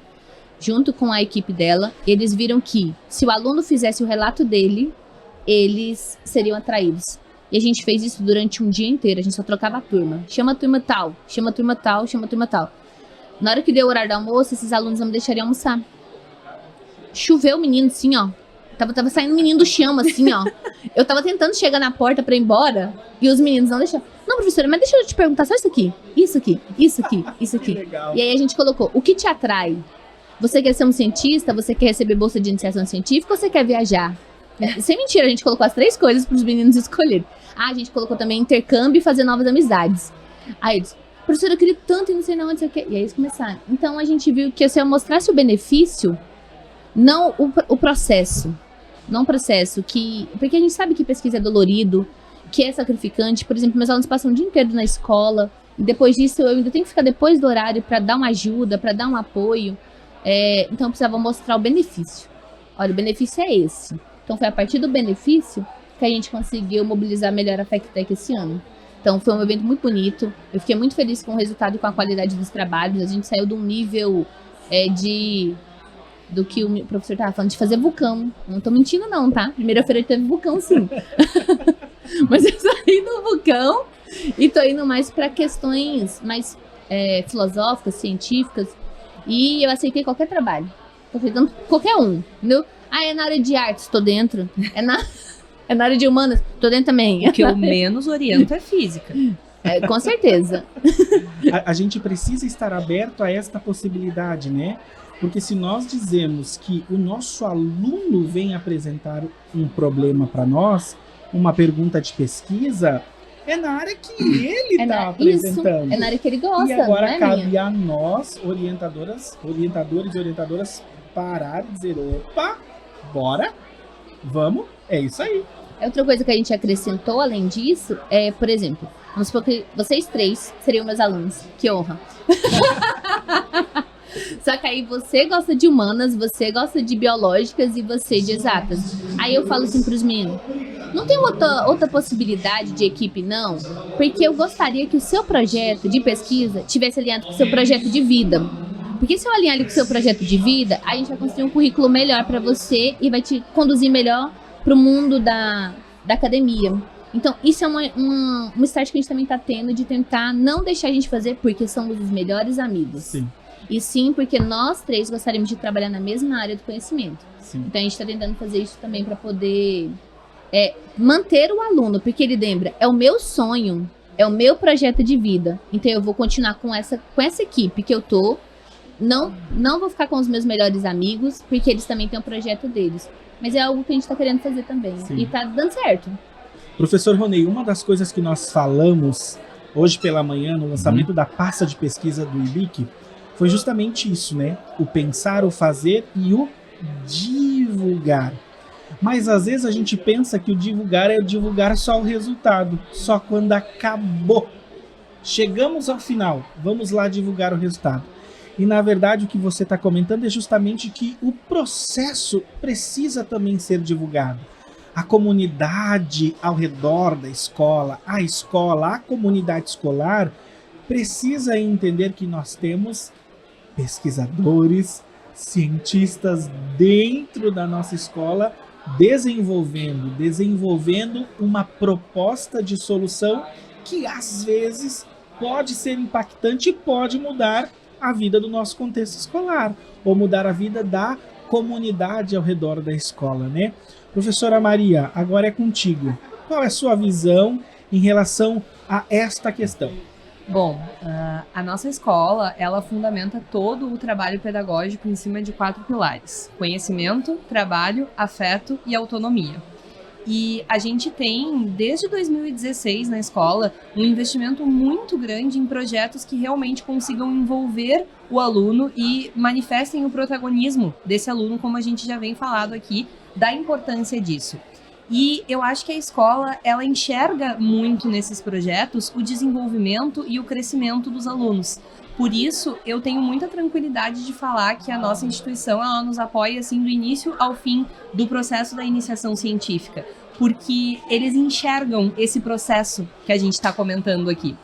junto com a equipe dela, eles viram que se o aluno fizesse o relato dele, eles seriam atraídos. E a gente fez isso durante um dia inteiro, a gente só trocava a turma. Chama a turma tal, chama a turma tal, chama a turma tal. Na hora que deu o horário do almoço, esses alunos não me deixariam almoçar. Choveu o menino assim, ó. Tava saindo o menino do chão, assim, ó. Eu tava tentando chegar na porta pra ir embora, e os meninos não deixaram. Não, professora, mas deixa eu te perguntar só isso aqui. Isso aqui, isso aqui, isso aqui. Legal. E aí a gente colocou, o que te atrai? Você quer ser um cientista? Você quer receber bolsa de iniciação científica ou você quer viajar? Sem mentira, a gente colocou as 3 coisas para os meninos escolherem. A gente colocou também intercâmbio e fazer novas amizades. Aí eles, professora, eu queria tanto e não sei onde você quer. E aí eles começaram. Então a gente viu que se eu mostrasse o benefício, não o processo. Não o processo, porque a gente sabe que pesquisa é dolorido, que é sacrificante. Por exemplo, meus alunos passam o dia inteiro na escola, e depois disso eu ainda tenho que ficar depois do horário para dar uma ajuda, para dar um apoio. Então eu precisava mostrar o benefício. Olha, o benefício é esse. Então foi a partir do benefício que a gente conseguiu mobilizar melhor a FECTEC esse ano. Então foi um evento muito bonito. Eu fiquei muito feliz com o resultado e com a qualidade dos trabalhos. A gente saiu de um nível do que o professor estava falando, de fazer vulcão. Não tô mentindo não, tá? Primeira-feira teve vulcão, sim. Mas eu saí do vulcão e tô indo mais para questões mais filosóficas, científicas. E eu aceitei qualquer trabalho. Tô aceitando qualquer um, entendeu? É na área de artes, tô dentro. É na área de humanas, tô dentro também. O que eu menos oriento é física. Com certeza. A gente precisa estar aberto a esta possibilidade, né? Porque se nós dizemos que o nosso aluno vem apresentar um problema para nós, uma pergunta de pesquisa, é na área que ele está apresentando. Isso, é na área que ele gosta. E agora não é cabe minha? a nós, orientadores e orientadoras, parar e dizer, opa, bora, vamos, é isso aí. Outra coisa que a gente acrescentou, além disso, por exemplo, vamos supor que vocês 3 seriam meus alunos. Que honra. Só que aí você gosta de humanas, você gosta de biológicas e você de exatas. Aí eu falo assim pros meninos, não tem outra possibilidade de equipe, não? Porque eu gostaria que o seu projeto de pesquisa tivesse alinhado com o seu projeto de vida. Porque se eu alinhar ali com o seu projeto de vida, a gente vai construir um currículo melhor para você e vai te conduzir melhor pro mundo da academia. Então, isso é um start que a gente também tá tendo de tentar não deixar a gente fazer porque somos os melhores amigos. Sim. E sim, porque nós 3 gostaríamos de trabalhar na mesma área do conhecimento. Sim. Então a gente está tentando fazer isso também para poder manter o aluno, porque ele lembra, é o meu sonho, é o meu projeto de vida. Então eu vou continuar com essa equipe que eu tô. Não vou ficar com os meus melhores amigos, porque eles também têm um projeto deles. Mas é algo que a gente está querendo fazer também. Sim. E tá dando certo. Professor Ronei, uma das coisas que nós falamos hoje pela manhã no lançamento da pasta de pesquisa do IBIC foi justamente isso, né? O pensar, o fazer e o divulgar. Mas às vezes a gente pensa que o divulgar é divulgar só o resultado, só quando acabou. Chegamos ao final, vamos lá divulgar o resultado. E na verdade o que você está comentando é justamente que o processo precisa também ser divulgado. A comunidade ao redor da escola, a comunidade escolar precisa entender que nós temos pesquisadores, cientistas dentro da nossa escola desenvolvendo uma proposta de solução que às vezes pode ser impactante e pode mudar a vida do nosso contexto escolar, ou mudar a vida da comunidade ao redor da escola, né? Professora Maria, agora é contigo. Qual é a sua visão em relação a esta questão? Bom, a nossa escola, ela fundamenta todo o trabalho pedagógico em cima de 4 pilares: conhecimento, trabalho, afeto e autonomia. E a gente tem, desde 2016 na escola, um investimento muito grande em projetos que realmente consigam envolver o aluno e manifestem o protagonismo desse aluno, como a gente já vem falado aqui, da importância disso. E eu acho que a escola, ela enxerga muito nesses projetos o desenvolvimento e o crescimento dos alunos. Por isso, eu tenho muita tranquilidade de falar que a nossa instituição, ela nos apoia assim do início ao fim do processo da iniciação científica, porque eles enxergam esse processo que a gente está comentando aqui.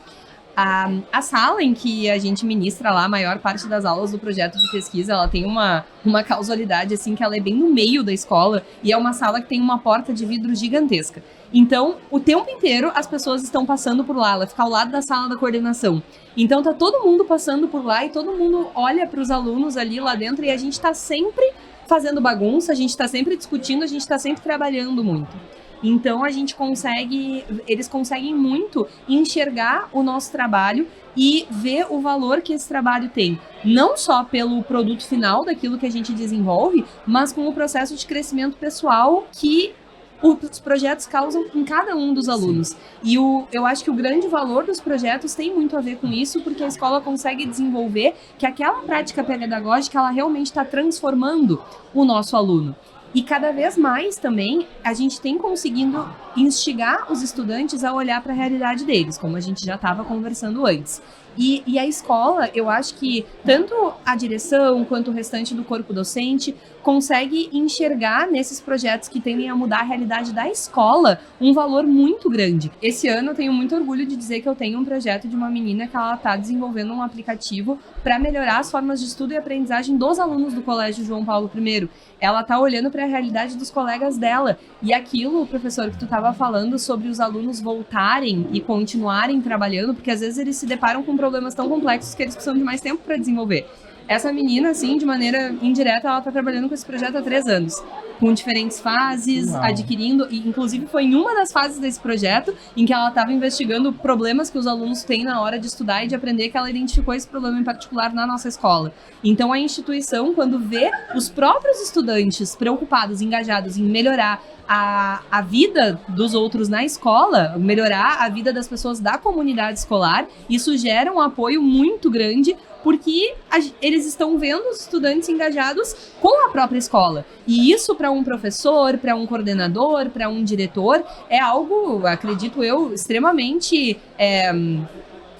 A sala em que a gente ministra lá a maior parte das aulas do projeto de pesquisa, ela tem uma causalidade assim, que ela é bem no meio da escola, e é uma sala que tem uma porta de vidro gigantesca. Então, o tempo inteiro as pessoas estão passando por lá, ela fica ao lado da sala da coordenação. Então tá todo mundo passando por lá e todo mundo olha para os alunos ali lá dentro, e a gente está sempre fazendo bagunça, a gente está sempre discutindo, a gente está sempre trabalhando muito. Então eles conseguem muito enxergar o nosso trabalho e ver o valor que esse trabalho tem, não só pelo produto final daquilo que a gente desenvolve, mas com o processo de crescimento pessoal que os projetos causam em cada um dos alunos. Sim. E eu acho que o grande valor dos projetos tem muito a ver com isso, porque a escola consegue desenvolver que aquela prática pedagógica, ela realmente está transformando o nosso aluno. E cada vez mais também a gente tem conseguido instigar os estudantes a olhar para a realidade deles, como a gente já estava conversando antes. E a escola, eu acho que tanto a direção quanto o restante do corpo docente consegue enxergar nesses projetos que tendem a mudar a realidade da escola um valor muito grande. Esse ano eu tenho muito orgulho de dizer que eu tenho um projeto de uma menina que ela está desenvolvendo um aplicativo para melhorar as formas de estudo e aprendizagem dos alunos do Colégio João Paulo I. Ela está olhando para a realidade dos colegas dela. E aquilo, professor, que tu estava falando sobre os alunos voltarem e continuarem trabalhando, porque às vezes eles se deparam com problemas tão complexos que eles precisam de mais tempo para desenvolver. Essa menina, assim, de maneira indireta, ela está trabalhando com esse projeto há 3 anos, com diferentes fases, adquirindo, e inclusive foi em uma das fases desse projeto em que ela estava investigando problemas que os alunos têm na hora de estudar e de aprender, que ela identificou esse problema em particular na nossa escola. Então a instituição, quando vê os próprios estudantes preocupados, engajados em melhorar a vida dos outros na escola, melhorar a vida das pessoas da comunidade escolar, isso gera um apoio muito grande, porque eles estão vendo os estudantes engajados com a própria escola. E isso, para um professor, para um coordenador, para um diretor, é algo, acredito eu, extremamente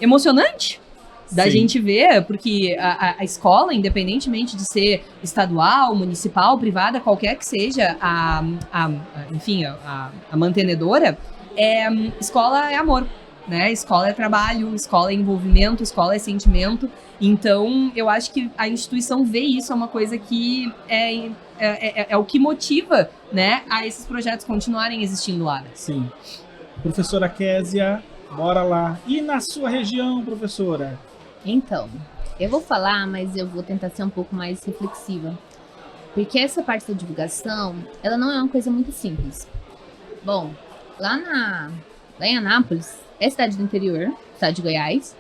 emocionante da Sim. gente ver, porque a escola, independentemente de ser estadual, municipal, privada, qualquer que seja a mantenedora, escola é amor. Né? Escola é trabalho, escola é envolvimento, escola é sentimento. Então, eu acho que a instituição vê isso, é uma coisa que é o que motiva, né, a esses projetos continuarem existindo lá. Sim. Professora Késia, bora lá. E na sua região, professora? Então, eu vou falar, mas eu vou tentar ser um pouco mais reflexiva. Porque essa parte da divulgação, ela não é uma coisa muito simples. Bom, lá em Anápolis, é cidade do interior, estado de Goiás,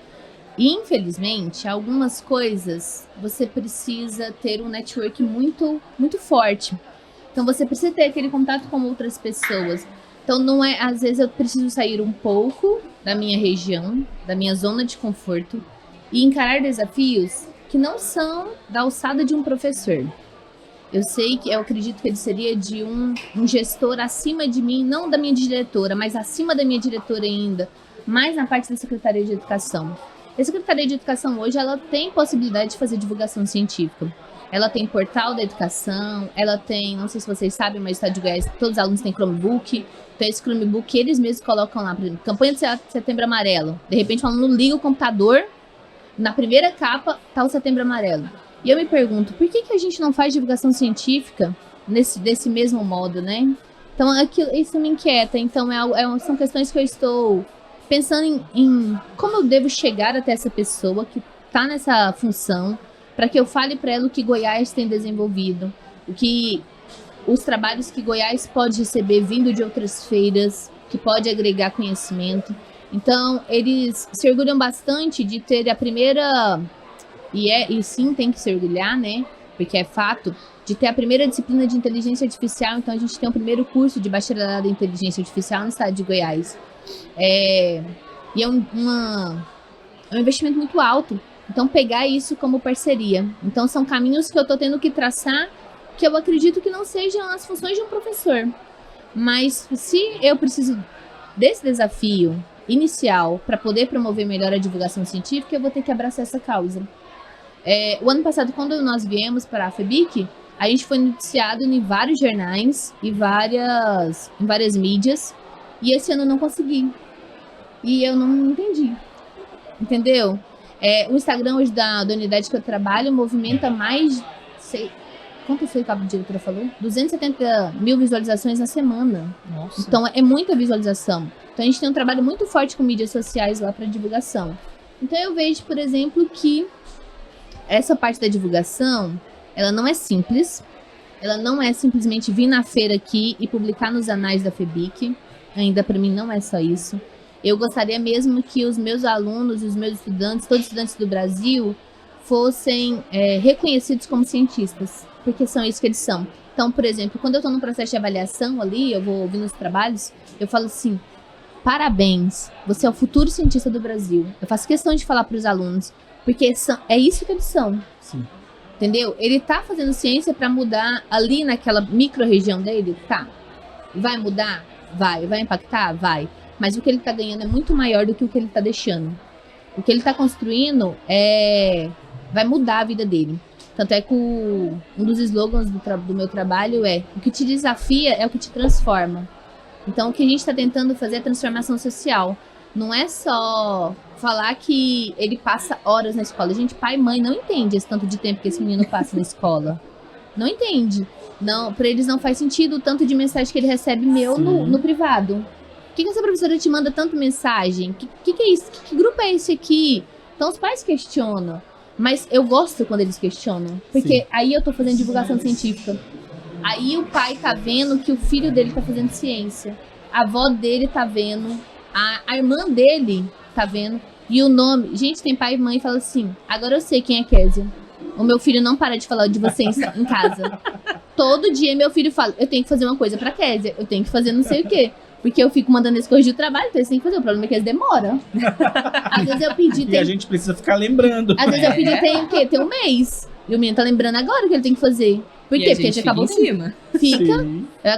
e infelizmente, algumas coisas você precisa ter um network muito, muito forte. Então você precisa ter aquele contato com outras pessoas. Então não é, às vezes eu preciso sair um pouco da minha região, da minha zona de conforto e encarar desafios que não são da alçada de um professor. Eu acredito que ele seria de um gestor acima de mim, não da minha diretora, mas acima da minha diretora ainda, mais na parte da Secretaria de Educação. A Secretaria de Educação hoje, ela tem possibilidade de fazer divulgação científica. Ela tem portal da educação, ela tem, não sei se vocês sabem, mas no estado de Goiás, todos os alunos têm Chromebook. Então esse Chromebook, eles mesmos colocam lá, por exemplo, campanha de Setembro Amarelo. De repente, o aluno liga o computador, na primeira capa tá o Setembro Amarelo. E eu me pergunto, por que a gente não faz divulgação científica desse mesmo modo, né? Então, isso me inquieta. Então, são questões que eu estou pensando em como eu devo chegar até essa pessoa que está nessa função, para que eu fale para ela o que Goiás tem desenvolvido, os trabalhos que Goiás pode receber vindo de outras feiras, que pode agregar conhecimento. Então, eles se orgulham bastante de ter a primeira, e sim tem que se orgulhar, né? Porque é fato, de ter a primeira disciplina de inteligência artificial. Então, a gente tem o primeiro curso de bacharelado em inteligência artificial no estado de Goiás. E é um investimento muito alto. Então, pegar isso como parceria. Então, são caminhos que eu estou tendo que traçar, que eu acredito que não sejam as funções de um professor. Mas, se eu preciso desse desafio inicial para poder promover melhor a divulgação científica, eu vou ter que abraçar essa causa. O ano passado, quando nós viemos para a FEBIC, a gente foi noticiado em vários jornais e em várias mídias, e esse ano eu não consegui. E eu não entendi. Entendeu? O Instagram hoje da unidade que eu trabalho movimenta mais... Quanto foi que a diretora falou? 270 mil visualizações na semana. Nossa. Então, é muita visualização. Então, a gente tem um trabalho muito forte com mídias sociais lá para divulgação. Então, eu vejo, por exemplo, que essa parte da divulgação, ela não é simples. Ela não é simplesmente vir na feira aqui e publicar nos anais da FEBIC. Ainda para mim não é só isso. Eu gostaria mesmo que os meus alunos e os meus estudantes, todos os estudantes do Brasil, fossem reconhecidos como cientistas, porque são isso que eles são. Então, por exemplo, quando eu estou no processo de avaliação ali, eu vou ouvindo os trabalhos, eu falo assim, parabéns, você é o futuro cientista do Brasil. Eu faço questão de falar para os alunos, porque é isso que eles são. Sim. Entendeu? Ele tá fazendo ciência para mudar ali naquela micro-região dele? Tá. Vai mudar? Vai. Vai impactar? Vai. Mas o que ele está ganhando é muito maior do que o que ele está deixando. O que ele está construindo vai mudar a vida dele. Tanto é que um dos slogans do meu trabalho é: o que te desafia é o que te transforma. Então, o que a gente está tentando fazer é transformação social. Não é só falar que ele passa horas na escola. Gente, pai e mãe não entende esse tanto de tempo que esse menino passa na escola. Não entende. Não, para eles não faz sentido o tanto de mensagem que ele recebe no privado. Por que essa professora te manda tanta mensagem? Que é isso? Que grupo é esse aqui? Então os pais questionam. Mas eu gosto quando eles questionam. Porque aí eu tô fazendo divulgação científica. Aí o pai tá vendo que o filho dele tá fazendo ciência. A avó dele tá vendo. A irmã dele tá vendo. E o nome... Gente, tem pai e mãe que fala assim, agora eu sei quem é Kézia. O meu filho não para de falar de você em casa. Todo dia meu filho fala, eu tenho que fazer uma coisa pra Kézia. Eu tenho que fazer não sei o quê. Porque eu fico mandando eles corrigir o trabalho, então eles têm que fazer. O problema é que eles demoram. Às vezes eu pedi... E a gente precisa ficar lembrando. Às vezes eu pedi tem o quê? Tem um mês. E o menino tá lembrando agora que ele tem que fazer. Por quê? Porque a gente acabou em cima. Fica.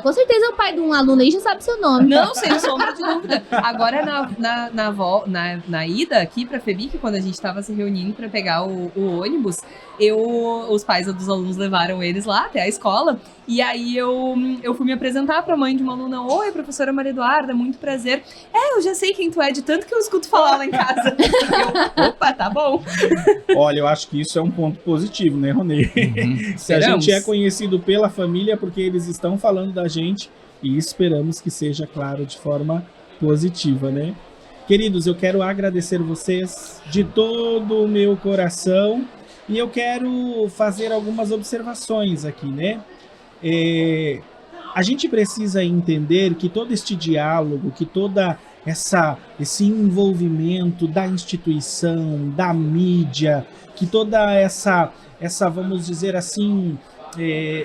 Com certeza o pai de um aluno aí já sabe seu nome. Não, sem sombra de dúvida. Agora, na ida aqui pra FEBIC, quando a gente tava se reunindo pra pegar o ônibus, os pais dos alunos levaram eles lá até a escola. E aí eu fui me apresentar pra mãe de uma aluna. Oi, professora Maria Eduarda, muito prazer. Eu já sei quem tu é, de tanto que eu escuto falar lá em casa. Opa, tá bom. Olha, eu acho que isso é um ponto positivo, né, Ronê? Se a gente é conhecido pela família, porque eles estão falando da gente, e esperamos que seja, claro, de forma positiva, né? Queridos, eu quero agradecer vocês de todo o meu coração, e eu quero fazer algumas observações aqui, né? A gente precisa entender que todo este diálogo, que toda esse envolvimento da instituição, da mídia, que toda essa vamos dizer assim,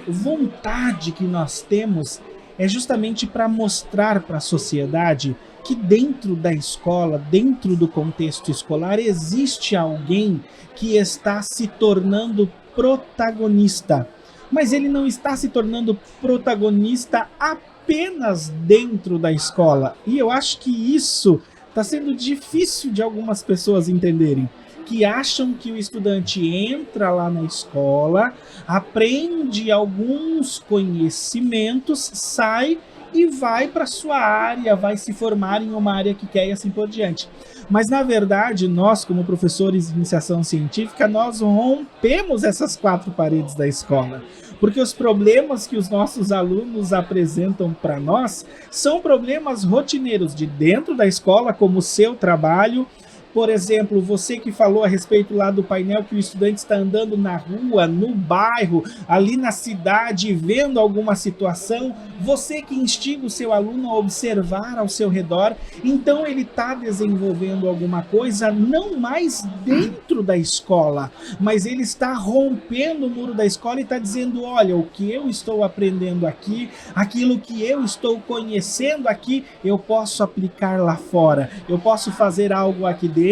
vontade que nós temos é justamente para mostrar para a sociedade que dentro da escola, dentro do contexto escolar, existe alguém que está se tornando protagonista. Mas ele não está se tornando protagonista apenas dentro da escola. E eu acho que isso está sendo difícil de algumas pessoas entenderem. Que acham que o estudante entra lá na escola, aprende alguns conhecimentos, sai e vai para sua área, vai se formar em uma área que quer e assim por diante. Mas, na verdade, nós, como professores de iniciação científica, nós rompemos essas 4 paredes da escola. Porque os problemas que os nossos alunos apresentam para nós são problemas rotineiros de dentro da escola, como o seu trabalho. Por exemplo, você que falou a respeito lá do painel que o estudante está andando na rua, no bairro, ali na cidade, vendo alguma situação, você que instiga o seu aluno a observar ao seu redor, então ele está desenvolvendo alguma coisa não mais dentro da escola, mas ele está rompendo o muro da escola e está dizendo, olha, o que eu estou aprendendo aqui, aquilo que eu estou conhecendo aqui, eu posso aplicar lá fora, eu posso fazer algo aqui dentro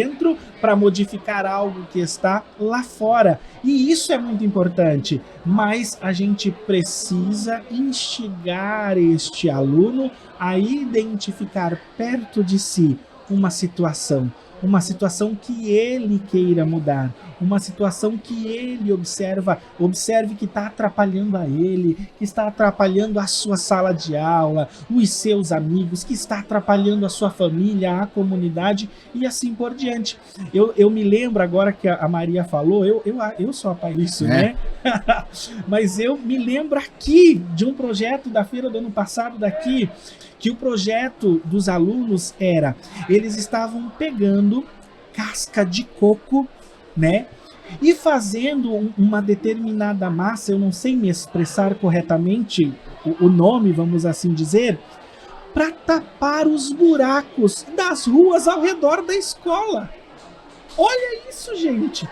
para modificar algo que está lá fora. E isso é muito importante, mas a gente precisa instigar este aluno a identificar perto de si uma situação que ele queira mudar, uma situação que ele observe que está atrapalhando a ele, que está atrapalhando a sua sala de aula, os seus amigos, que está atrapalhando a sua família, a comunidade e assim por diante. Eu me lembro agora que a Maria falou, eu sou apaixonado isso, né? Mas eu me lembro aqui de um projeto da feira do ano passado daqui, que o projeto dos alunos era, eles estavam pegando casca de coco, né? E fazendo uma determinada massa, eu não sei me expressar corretamente o nome, vamos assim dizer, para tapar os buracos das ruas ao redor da escola. Olha isso, gente!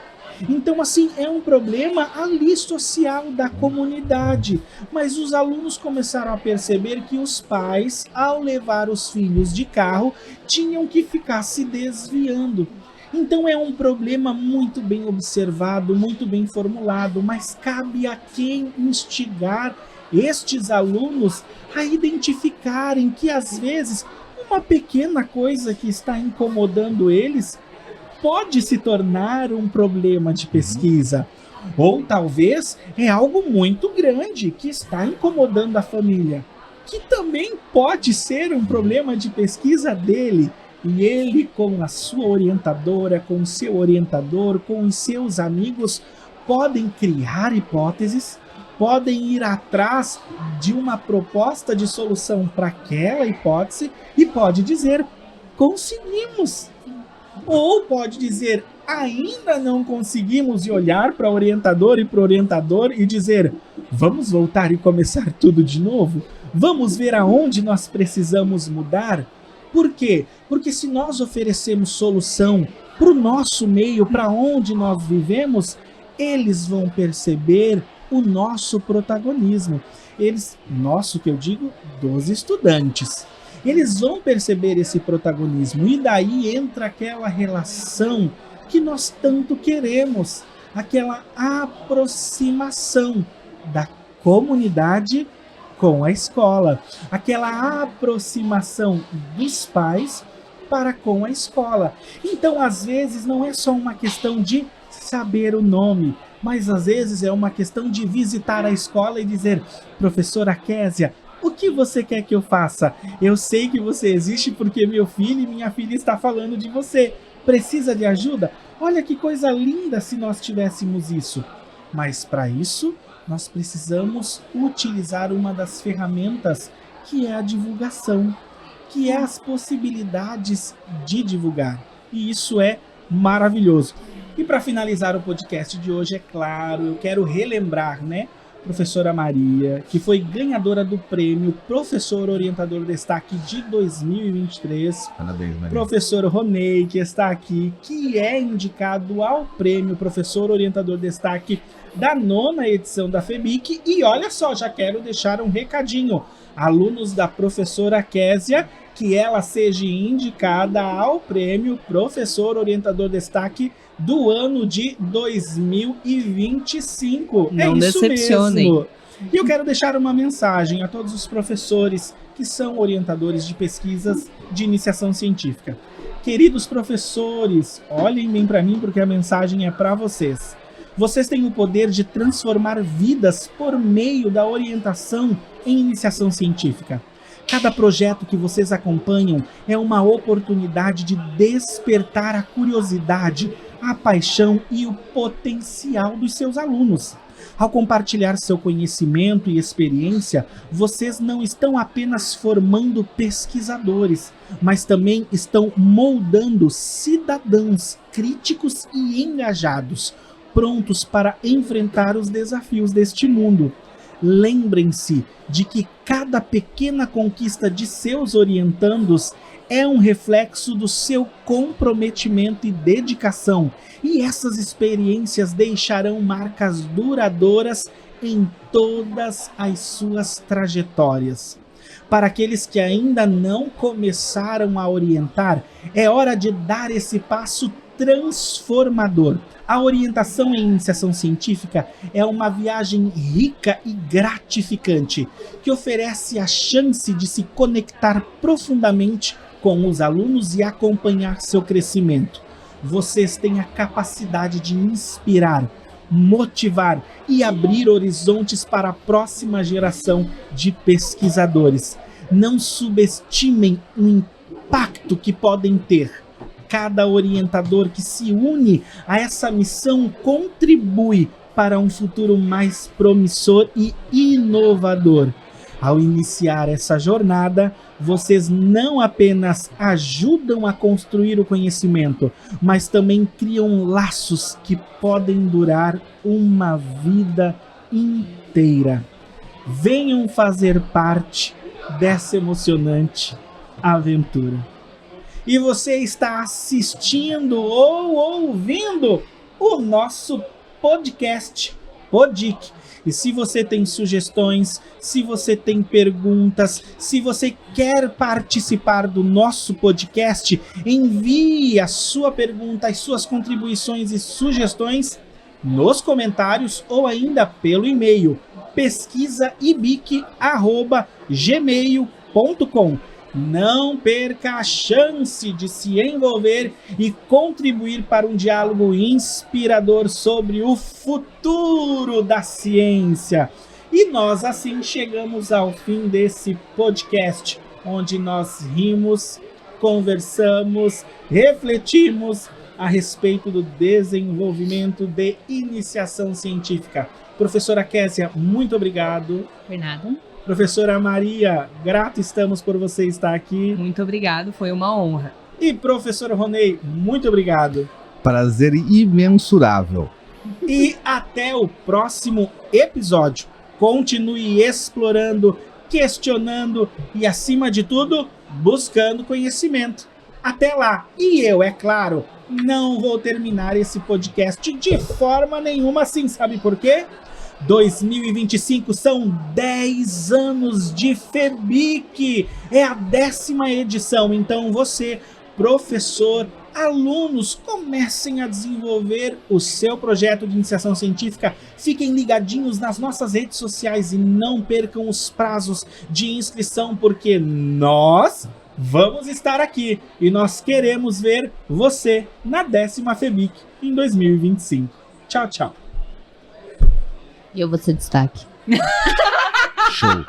Então, assim, é um problema ali social da comunidade. Mas os alunos começaram a perceber que os pais, ao levar os filhos de carro, tinham que ficar se desviando. Então é um problema muito bem observado, muito bem formulado, mas cabe a quem instigar estes alunos a identificarem que, às vezes, uma pequena coisa que está incomodando eles pode se tornar um problema de pesquisa. Ou talvez é algo muito grande que está incomodando a família, que também pode ser um problema de pesquisa dele. E ele, com a sua orientadora, com o seu orientador, com os seus amigos, podem criar hipóteses, podem ir atrás de uma proposta de solução para aquela hipótese e pode dizer, conseguimos. Ou pode dizer, ainda não conseguimos, e olhar para o orientador e para o orientador e dizer, vamos voltar e começar tudo de novo? Vamos ver aonde nós precisamos mudar? Por quê? Porque se nós oferecemos solução para o nosso meio, para onde nós vivemos, eles vão perceber o nosso protagonismo. Nosso que eu digo, dos estudantes. Eles vão perceber esse protagonismo e daí entra aquela relação que nós tanto queremos, aquela aproximação da comunidade com a escola, aquela aproximação dos pais para com a escola. Então, às vezes, não é só uma questão de saber o nome, mas às vezes é uma questão de visitar a escola e dizer, professora Késia, o que você quer que eu faça? Eu sei que você existe porque meu filho e minha filha está falando de você. Precisa de ajuda? Olha que coisa linda se nós tivéssemos isso. Mas para isso, nós precisamos utilizar uma das ferramentas que é a divulgação, que é as possibilidades de divulgar. E isso é maravilhoso. E para finalizar o podcast de hoje, é claro, eu quero relembrar, né? Professora Maria, que foi ganhadora do prêmio Professor Orientador Destaque de 2023. Parabéns, Maria. Professor Ronei, que está aqui, que é indicado ao prêmio Professor Orientador Destaque da 9ª edição da FEBIC. E olha só, já quero deixar um recadinho. Alunos da professora Késia, que ela seja indicada ao prêmio Professor Orientador Destaque do ano de 2025. Não é isso decepcionem. mesmo. E eu quero deixar uma mensagem a todos os professores que são orientadores de pesquisas de iniciação científica. Queridos professores, olhem bem para mim porque a mensagem é para vocês. Vocês têm o poder de transformar vidas por meio da orientação em iniciação científica. Cada projeto que vocês acompanham é uma oportunidade de despertar a curiosidade, a paixão e o potencial dos seus alunos. Ao compartilhar seu conhecimento e experiência, vocês não estão apenas formando pesquisadores, mas também estão moldando cidadãos críticos e engajados, prontos para enfrentar os desafios deste mundo. Lembrem-se de que cada pequena conquista de seus orientandos é um reflexo do seu comprometimento e dedicação, e essas experiências deixarão marcas duradouras em todas as suas trajetórias. Para aqueles que ainda não começaram a orientar, é hora de dar esse passo transformador. A orientação em iniciação científica é uma viagem rica e gratificante, que oferece a chance de se conectar profundamente com os alunos e acompanhar seu crescimento. Vocês têm a capacidade de inspirar, motivar e abrir horizontes para a próxima geração de pesquisadores. Não subestimem o impacto que podem ter. Cada orientador que se une a essa missão contribui para um futuro mais promissor e inovador. Ao iniciar essa jornada, vocês não apenas ajudam a construir o conhecimento, mas também criam laços que podem durar uma vida inteira. Venham fazer parte dessa emocionante aventura. E você está assistindo ou ouvindo o nosso podcast Podic. E se você tem sugestões, se você tem perguntas, se você quer participar do nosso podcast, envie a sua pergunta, as suas contribuições e sugestões nos comentários ou ainda pelo e-mail pesquisaibic@gmail.com. Não perca a chance de se envolver e contribuir para um diálogo inspirador sobre o futuro da ciência. E nós assim chegamos ao fim desse podcast, onde nós rimos, conversamos, refletimos a respeito do desenvolvimento de iniciação científica. Professora Késia, muito obrigado. Por nada. Professora Maria, grato estamos por você estar aqui. Muito obrigado, foi uma honra. E professor Ronei, muito obrigado. Prazer imensurável. E até o próximo episódio. Continue explorando, questionando e, acima de tudo, buscando conhecimento. Até lá. E eu, é claro, não vou terminar esse podcast de forma nenhuma assim, sabe por quê? 2025 são 10 anos de FEBIC, é a 10ª edição, então você, professor, alunos, comecem a desenvolver o seu projeto de iniciação científica, fiquem ligadinhos nas nossas redes sociais e não percam os prazos de inscrição, porque nós vamos estar aqui e nós queremos ver você na 10ª FEBIC em 2025. Tchau, tchau. E eu vou ser destaque. Show.